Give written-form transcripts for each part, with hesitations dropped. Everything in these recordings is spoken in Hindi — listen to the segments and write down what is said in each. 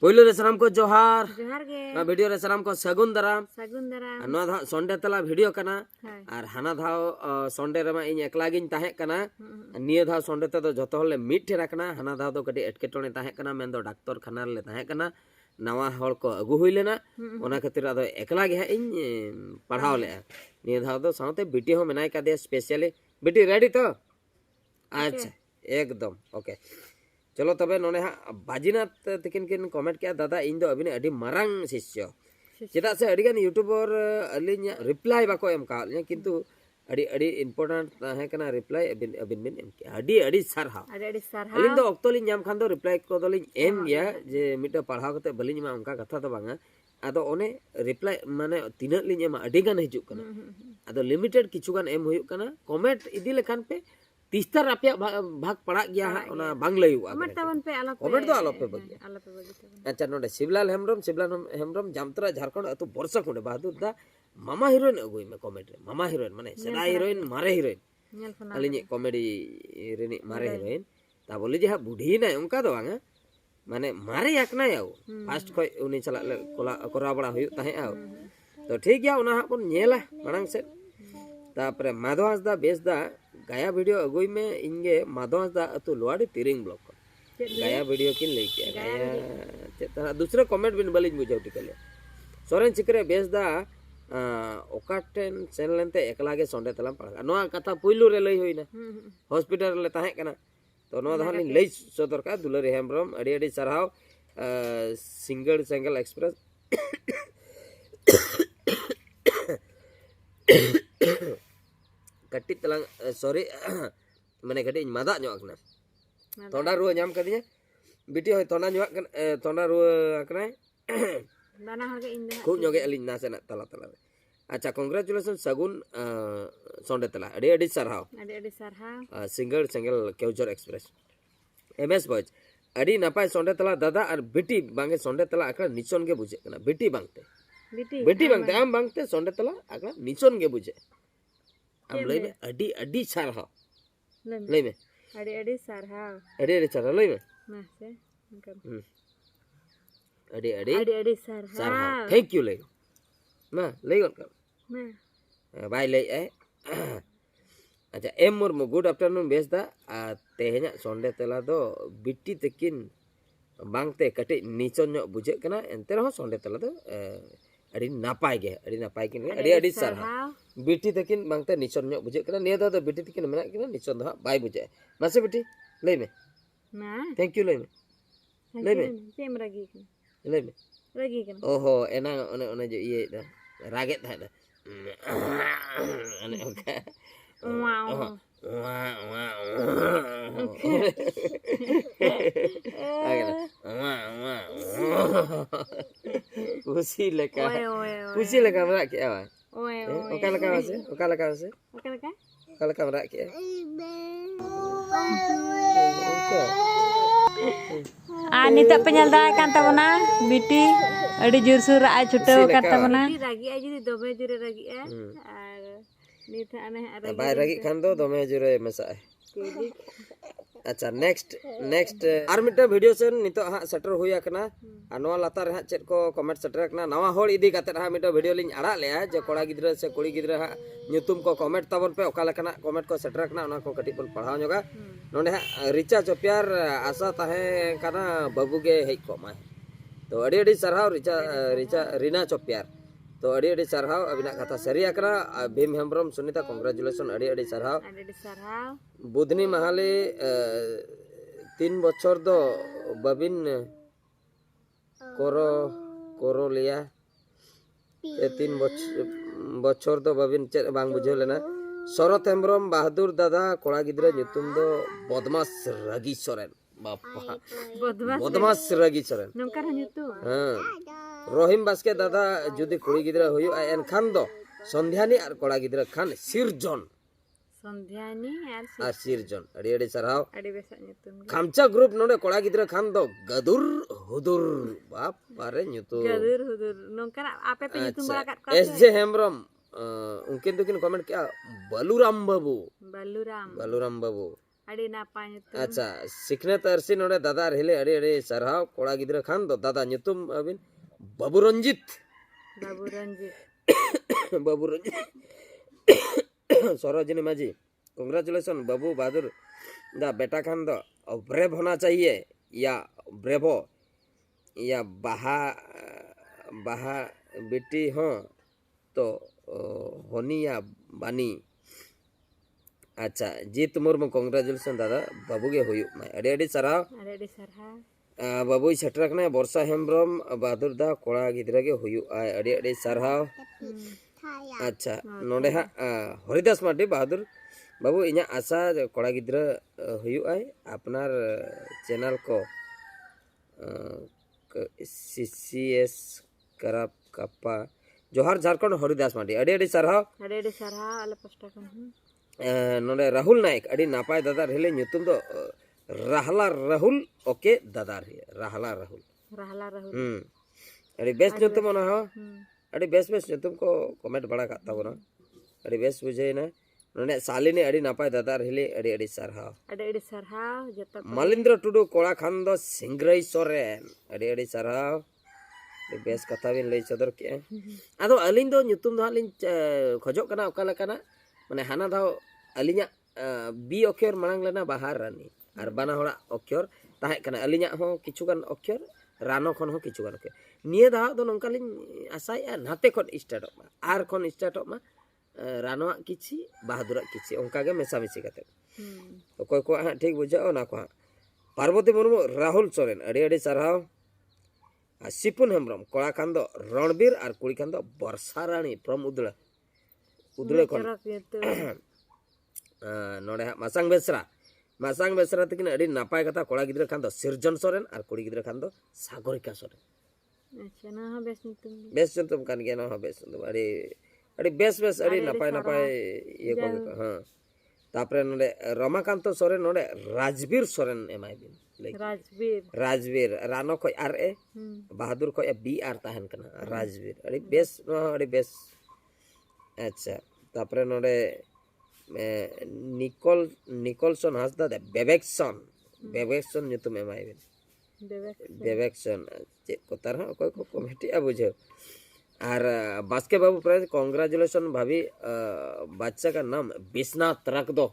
पहिलो रे सलाम को जोहार जोहार गे ना वीडियो रे सलाम को सगुन दाराम सागुन नो धा संडे तला वीडियो कना हाय और हाना धाव संडे रे मा इन एकला गिन ताहे कना निया धाव संडे ते तो जतो हले मिट ठे रखना हाना धाव तो कटी एटकेटोने ताहे कना मेन दो डॉक्टर खाना ले ताहे कना नवा हड़ को अगु हुई लेना ओना खातिर आदो एकला गे इन पढ़ाव ले निया धाव दो साउते बिटी हो मेनाय का दे स्पेशली बिटी रेडी तो अच्छा एकदम ओके चलो तबे नोने हा बाजीनाथ तकिन किन कमेंट किया दादा इन दो अबिने अडी मारांग शिष्य चेदा से अडिगन यूट्यूबर अलिन रिप्लाई बाको एम का किंतु अडी अडी इंपोर्टेंट है कना रिप्लाई अबिन अबिन बिन एम के अडी अडी सरहा अलिन दो ऑक्टो लिन जाम खान दो रिप्लाई को दो लिन एम गया जे मिटा पढ़ाव कते बलिन मा उनका कथा तो बांगा आदो ओने रिप्लाई माने तीना लिन एम अडिगन हिजुक कना आदो लिमिटेड किछुगान एम हुयुक कना कमेंट इदी लेखान पे तीस्तर आपिया भाग पड़ा गया है ओना बांग लयुआ कमेंट तावन पे कमेंट तो आलो पे बगे अच्छा नोडे शिवलाल हेमब्रम जामतरा झारखंड अतु बरसा कोडे बहादुर दा मामा हीरोइन अगुई में कमेंट रे मामा हीरोइन माने सदा हीरोइन मारे हीरोइन अलिनी कॉमेडी रेनी मारे हीरोइन ता बोली जे हा बुढ़ी ना उनका दो बांगा माने मारे याकना याव फास्ट खय उनी चला कोरा बड़ा हुयु ताहे आव तो ठीक गया उना हा बन नेला मानंग से तापरे माधवास दा बेस दा गाया वीडियो अगुई में इंगे माधवास दा अतु लोआडी तिरिंग ब्लॉक गाया वीडियो किन ले के गाया चेता दूसरे कमेंट बिन बलिज बुझाव टिकले सोरेन चिकरे बेस दा ओकाटेन चैनलते एकला गे संडे तलाम पड़ा नोआ कथा पुइलु रे लई होइना हॉस्पिटल ले ताहे कना तो नोआ दहन लई सदर का दुलरी हेमब्रम अडी अडी सरहाव सिंगल सेंगल एक्सप्रेस कट्टी तलांग सॉरी माने कट्टी मादा ᱧᱚᱜ तोंडा रुआ नाम कदिया बिटी होय तोंडा ᱧᱚᱜ तोंडा रुआ अकना दाना हगे इन दे खूब ᱧᱚᱜ अलिन नासेना तला तला अच्छा कांग्रेचुलेशन सगुन संडे तला अडी अडी सरहाव सिंगल सेंगल केउजर एक्सप्रेस एमएस बॉयज अडी नपाय संडे तला दादा और बिटी बांगे संडे तला अकला निचोन गे बुझे कना बिटी बांगते आम बांगते संडे तला अकला निचोन गे बुझे am lay me adi sarha lay me adi sarha lay me nah se adi sarha thank you lay ma lay gon ka bye lay acha em murmu good afternoon bes da tehnya sonde tela do bitti tekin bangte kati nichon nyok bujek kana ente ho sonde tela do अड़ी नापाय गे अड़ी अड़ी सरहा बिटी तकिन बांगते निचन ᱧᱚᱜ बुझे कना निया दो बिटी तकिन मेना किना निचन दो बाय बुझे मासे बिटी लई में ना थैंक यू लई में सेम रागी कना ओहो एना ओने जो ये रागे था ना अने ओके खुशी लगा मरा क्या है ओका लगा मरा क्या नित पेnyelda kan tabona बिटी अड़ी जोरसुर आ छुटो kan tabona रागी आ जदी दोमे जुरे रागी आ और नित आने बाय रागी खान दो दोमे जुरे मसा अच्छा नेक्स्ट आर मिटा वीडियो से नितो हा सेटर हुई आकना अनवा लातार हा चेक को कमेंट सेटर आकना नवा होड़ इदी काते हा मिटा वीडियो लिन आड़ा ले जे कोड़ा गिद्रा से कुड़ी गिद्रा हा ᱧᱩᱛᱩᱢ को कमेंट ताबन पे ओका लेकना कमेंट को सेटर आकना ओना को कटी बन पढ़ाव जोगा नोंडे हा रिचा चोपियार आशा ताहे काना बाबू गे हेज को मा तो अडी अडी सरहाव रिचा रीना चोपियार तो अडी अडी सरहाव अबिना कथा सरी आकना भीम हेमब्रम सुनीता कांग्रेचुलेशन अडी अडी सरहाव बुधनी महाले 3 बछर दो बबिन करो लिया 3 बछर दो बबिन चे बांग बुझे लेना शरत हेमब्रम बहादुर दादा कोड़ा गिद्रा ᱧᱩᱛᱩᱢ दो बदमाश रगी सोरेन बापा बदमाश रगी सोरेन नंकर ᱧᱩᱛᱩᱢ हां रोहिम बास्के दादा जुदी कुड़ी गिद्रा हुयु एन खान दो संध्यानी और कोड़ा गिद्रा खान सिरजन संध्यानी और सिरजन अड़ी अड़ी सरहाव अड़ी बेसा ᱧᱩᱛᱩᱢ खामचा ग्रुप नोडे कोड़ा गिद्रा खान दो गदुर हुदुर बाप पारे ᱧᱩᱛᱩᱢ गदुर हुदुर नंकर आपे पे ᱧᱩᱛᱩᱢ बड़ा काट एस जे हेमब्रम उनकिन तो किन कमेंट क्या बलुराम बाबू ᱟᱹᱰᱤ ᱱᱟᱯᱟᱭ ᱧᱩᱛᱩᱢ अच्छा सिखनेत अरसी नोडे दादा हिले अड़ी अड़ी सरहाव कोड़ा गिद्रा खान दो दादा nyutum अबिन बाबू रंजित बाबू रंजित बाबू रंजित सरोजिनी माझी कांग्रेचुलेशन बाबू बहादुर दा बेटा खान दो ब्रेव होना चाहिए या ब्रेवो या बहा बहा बेटी हो तो होनी या बानी अच्छा जीत मुर्मू कांग्रेचुलेशन दादा बाबू के हुई अड़ी अड़ी सराव ᱟᱹᱰᱤ ᱥᱟᱨᱦᱟᱣ बाबू सेटरकने वर्षा हेम्ब्रम बहादुर दा कोड़ा गिद्रा के हुई अड़ी अड़ी सरहाव अच्छा नोडे हा हरिदास मार्डी बहादुर बाबू इना आशा कोड़ा गिद्रा हुई अपनार चैनल को सीसीएस कराप कप्पा जोहार झारखंड हरिदास मार्डी अड़ी अड़ी सरहाव ᱟᱹᱰᱤ ᱥᱟᱨᱦᱟᱣ ᱟᱞᱮ ᱯᱟᱥᱴᱟ ᱠᱷᱚᱱ ᱦᱚᱸ नोडे राहुल नायक अड़ी नापाय दादा रहिले nyutum दो राहला राहुल ओके दादा रहे राहला राहुल ᱨᱟᱦᱞᱟ ᱨᱟᱦᱩᱞ अड़ी बेस nyutum ना हो अड़ी बेस बेस nyutum को कमेंट बड़ा काता बोना अड़ी बेस बुझे ना नोडे सालिनी अड़ी नापाय दादा रहिले अड़ी अड़ी सरहाव ᱟᱹᱰᱤ ᱥᱟᱨᱦᱟᱣ ᱡᱚᱛᱚ मलिंद्र टुडू कोड़ा खान दो सिंग्रई सोरेन अड़ी सरहाव बेस कथा बिन लई सदर के आदो अलिन दो nyutum दो हालिन खोजो कना ओका लेकाना माने हाना दाव अलिना बी अक्षर मांग लेना बाहर रानी और बाना होड़ा अक्षर ताहे कना अलिना हो किछुगान अक्षर रानो खन हो किछुगान अक्षर निये दाव दो नंका लिन आसाया नाते खन स्टार्ट मा आर खन स्टार्ट मा रानो किछि बहादुर किछि ओंका गे मेसा मिसी काते कोय को हा ठीक बुझाओ ना को पार्वती मुर्मू राहुल सोरेन अड़ी अड़ी सरहाव सिपुन हेम्ब्रम कोड़ा खान दो रणबीर और कुड़ी खान दो वर्षा रानी फ्रॉम उदड़ा उदड़े खन नोडे मासांग बेसरा तकिन अड़ी नापाय कथा कोड़ा गिद्रा खान दो सिरजन सोरेन और कुड़ी गिद्रा खान दो सागरिका सोरेन ᱟᱪᱪᱷᱟ ᱱᱚᱣᱟ ᱦᱚᱸ ᱵᱮᱥ ᱧᱩᱛᱩᱢ बेस nyutum kan ge ना हो बेस अड़ी अड़ी बेस बेस अड़ी नापाय नापाय ये को हां तापरे नोडे रमाकांत सोरेन नोडे राजवीर सोरेन एमआई बिन राजवीर रानो को आर ए बहादुर को बी आर ताहन कना राजवीर अड़ी बेस अच्छा तापरे नोडे निकोलसन हासदा दे बेबेक्सन nyutum एमआई बिन बेबेक्सन चे को तरह कोई को कमेटी आ बुझे और बास्के बाबू प्राइज कांग्रेचुलेशन भाभी बच्चा का नाम विश्वनाथ रख दो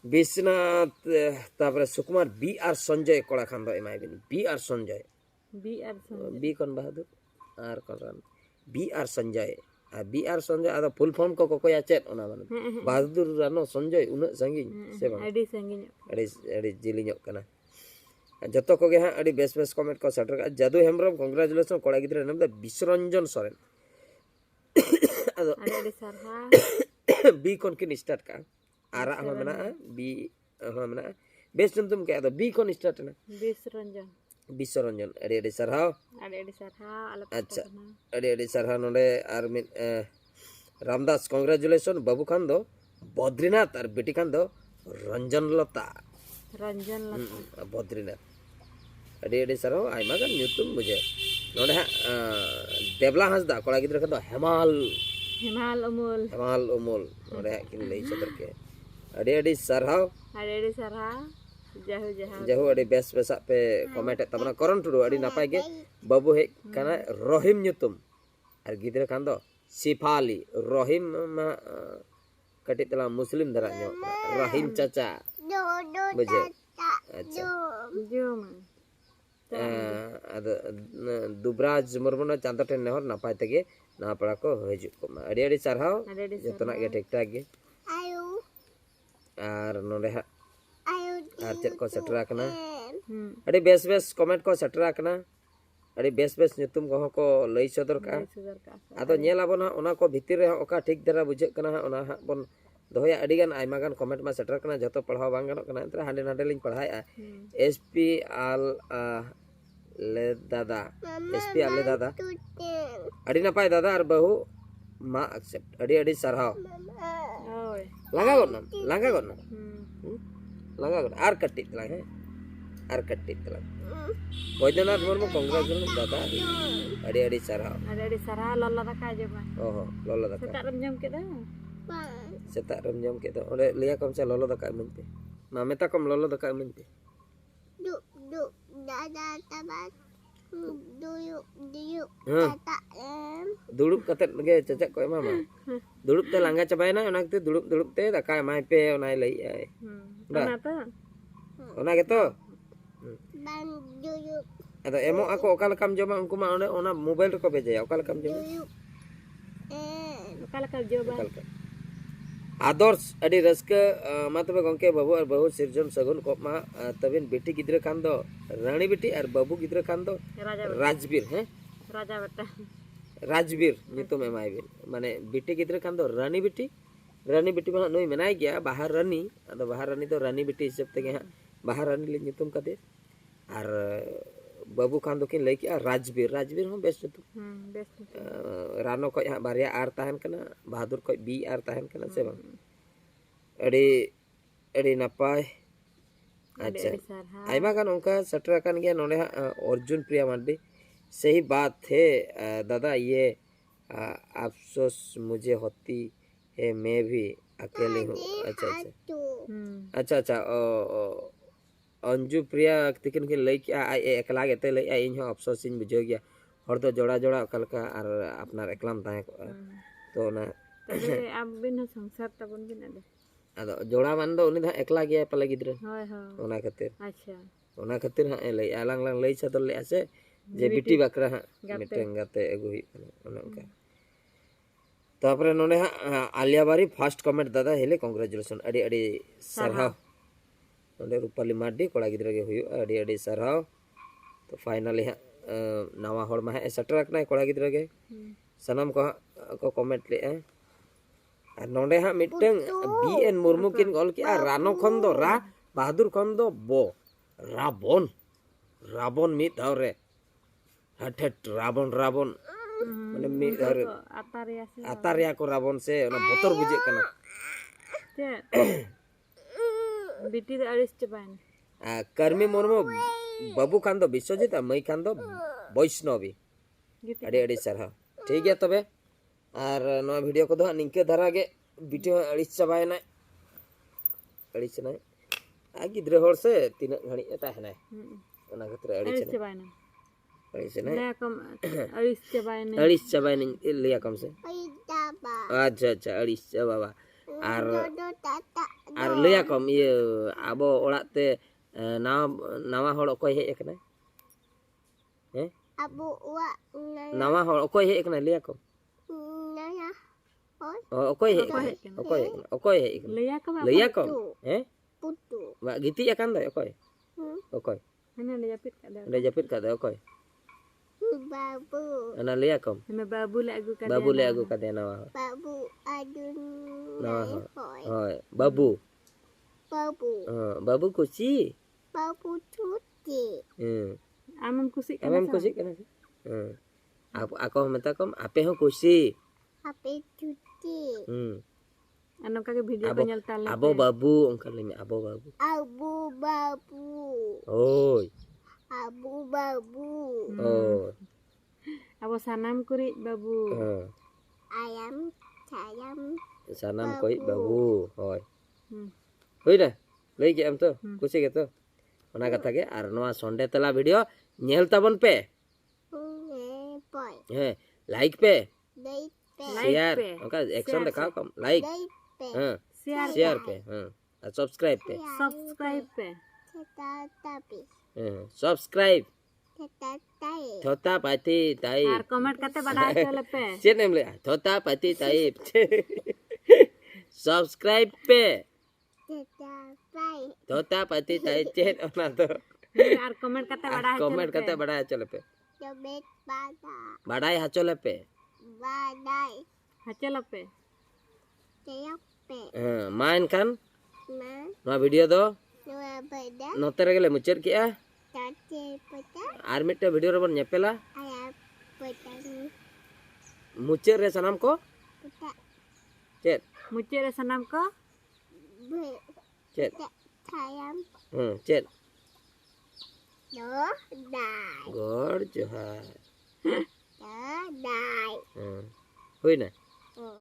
विश्वनाथ तापरे सुकुमार बी आर संजय कोड़ा खान दो एमआई बिन बी आर संजय बी कौन बहादुर आर कौन बी आर संजय आदो फुल फॉर्म को कोया चेत ओना माने बहादुर रानो संजय उन संगिन से बा ᱟᱹᱰᱤ ᱥᱟᱺᱜᱤᱧ अड़ी जिलिño कना जतो को गे हा अड़ी बेस बेस कमेंट को सेटर जादू हेम्ब्रम कांग्रेचुलेशन कोड़ा गिद्रा नाम द विश्वरंजन सोरेन ᱟᱹᱰᱤ ᱥᱟᱨᱦᱟᱣ बी कोन किन स्टार्ट का आरा हम मना बी हम मना बेस तुम के आदो बी कोन स्टार्ट ना विश्वरंजन अड़ी सरहाव ᱟᱹᱰᱤ ᱥᱟᱨᱦᱟᱣ ᱟᱞᱮ अच्छा अड़ी सरहाव नोडे आर मिन रामदास कांग्रेचुलेशन बाबू खान दो बद्रीनाथ और बेटी खान दो रंजन लता बद्रीनाथ अड़ी सरहाव आयमा गान nyutum बुझे नोडे देवला हांसदा कोड़ा गिद्रा खान दो हेमाल उमोल नोडे किन लई सदर के अड़ी सरहाव जहु अड़ी बेस बेसा पे कमेंट तबना करण टुडू अड़ी नापाय गे बाबू हे काना रहीम nyutum और गिद्रा खान दो सिफाली रहीम मा कटी तला मुस्लिम धरा नो रहीम चाचा बुझे अच्छा दुबराज मुर्मू चांदा ठेन नेहर नापाय तगे ना पड़ा को हजू को अड़ी सरहाव जतना गे ठीक ठाक गे और नोडे और चेक को सेटरा कना अड़ी बेस बेस कमेंट को सेटरा कना अड़ी बेस बेस nyutum को लई सदर का आदो नेल आबो ना ओना को भीतर रे ओका ठीक धरा बुझे कना ओना हा बन दोया अड़ी गान आयमा गान कमेंट मा सेटर कना जतो पढ़ाव बांग गानो कना अंतरा हांडे नांडे लिंग पढ़ाया एसपी आल ले दादा अड़ी नापाय दादा और बहु मा एक्सेप्ट अड़ी सरहाव लगा गो आर कट्टी तला है आर कट्टी तला वैद्यनाथ मुर्मू कांग्रेचुलेशन दादा अड़ी सरहाव ᱟᱹᱰᱤ ᱥᱟᱨᱦᱟᱣ ᱞᱚᱞᱚ ᱫᱟᱠᱟ ᱡᱚᱢᱟ ओहो लल्ला दाका ᱥᱮᱛᱟᱜ ᱨᱮᱢ ᱡᱚᱢ ᱠᱮᱫᱟ Setak rem jom ke to. Ole liya kom se lolo daka men pe. Ma meta kom lolo daka men pe. Duduk katet ge cecak ko mama. Duduk te langga cabaina ona te duduk te daka mai pe ona lei ai. Ona to Ona gitu. Atau emo aku okal kam joma unku ma ona mobile reko beja ya okal kam joma. kala joba Adors adi raska matbe gongke babu ar bahu sirjon sagun kop ma tabin beti gidra kan do rani beti ar babu gidra kan do Rajbir he raja beta Rajbir nitum emai bin mane beti gidra kan do rani beti mana noi menai gya bahar rani ado bahar rani to rani beti hisab tege ha bahar rani le nitum kade ar babu kan do kin leki ar Rajbir hon best tu best Rano ko ha baria ar tahan kana Bahadur ko bi ar tahan kana se bang adi napai अच्छा आइमा kan उनका सटर kan गया नोने अर्जुन प्रिया मार्डी सही बात है दादा ये अफसोस मुझे होती है मैं भी अकेली हूँ अच्छा अंजू प्रिया तिकिन के लई के एकला गेते लई इन हो अफसोस इन बुझो गया और तो जोड़ा जोड़ा कलका और अपना एकलाम ताहे तो ना अब बिन संसार तबन बिन अदे अदो जोड़ा मान दो उनी दा एकला गया पले गिद्रे होय हो ओना खातिर अच्छा ओना खातिर हा लई आलांग लांग लई छदल ले आसे जे बिटी बकरा हा मिटेंग गाते एगु ही ओना का तापरे नोने हा आलिया बारी फर्स्ट कमेंट दादा हेले कांग्रेचुलेशन अडी अडी सरहाव नोने रूपाली मार्डी कोड़ा गिद्रे गे हुई अडी अडी सरहाव तो फाइनली हा नवा होड़ मा है सटर रखना कोड़ा गिद्रे गे सनम को कमेंट ले और नोंडे हा मिटंग बीएन मुर्मू किन गॉल किया रानो खन दो रा बहादुर खन दो बो राबन मी धावरे हट राबन माने मी धावरे आतारिया को राबन से ना बोतर बुझे कना बिटी अरिस चबान कर्मी मुर्मू बाबू खान दो विश्वजीत मई खान दो वैष्णवी अड़ी अड़ी सरहा ठीक है तबे और नवा वीडियो को दो निंके धरा गे वीडियो अड़िस चबाय ना अड़िस ना आ गिद्रे होर से तीन घड़ी ताहना ओना खतर अड़िस चबाय ना अड़िस ना कम अड़िस चबाय ना लिया कम से अच्छा अड़िस चबाबा और लिया कम ये आबो ओड़ाते नवा होड़ ओकोय हेज एकना हैं Abu wa नवा होड़ ओकोय हेज एकना लिया कम nanya ओकोय हेज लिया कम हैं putu वा गिती akan दो ओकोय हने ले जापित kada ले जपित का दो ओकोय babu ana लिया कम हमें बाबू ले आगु kada बाबू ले आगु का देना वा babu adun नवा nai होय hoi होय बाबू babu बाबू खुशी babu cuti आमन खुशी एमएम खुशी कना आप आको मता कम आपे हो खुशी ape cuti अनो का के वीडियो को nyal tale abo babu ongkar limi abo babu abu babu oi abu babu oh abo sanam kuri babu ayam sayam sanam koi babu hoi Hmm. hoi na lei ge am to kusi ge to ona katha ge ar noa sonde tala video nyel tabon pe boy he like pe dai pe share पे। ओका एक्शन दिखाओ कम like dai pe share पे और सब्सक्राइब पे सब्सक्राइब पे teta tapi subscribe teta tai छोटा पाती ताई और कमेंट करते बढ़ाए चले पे चेन नेम ले छोटा पाती ताई सब्सक्राइब पे teta pai छोटा पाती ताई चेन ओना तो और कमेंट करते बढ़ाए कमेंट करते बढ़ाया चले पे dobet bada बढ़ाए हाचोले पे badai हचल पे teyak pe mine Khan ma नवा वीडियो दो dua beda नोते रेगले मुचर किया tate peta आर मिटे वीडियो रे बन नेपेला ayam peta मुचर रे सनम को peta चेत मुझे रे सनम को be चेत sayam चेत do dai गॉड जोहार do dai हुई ना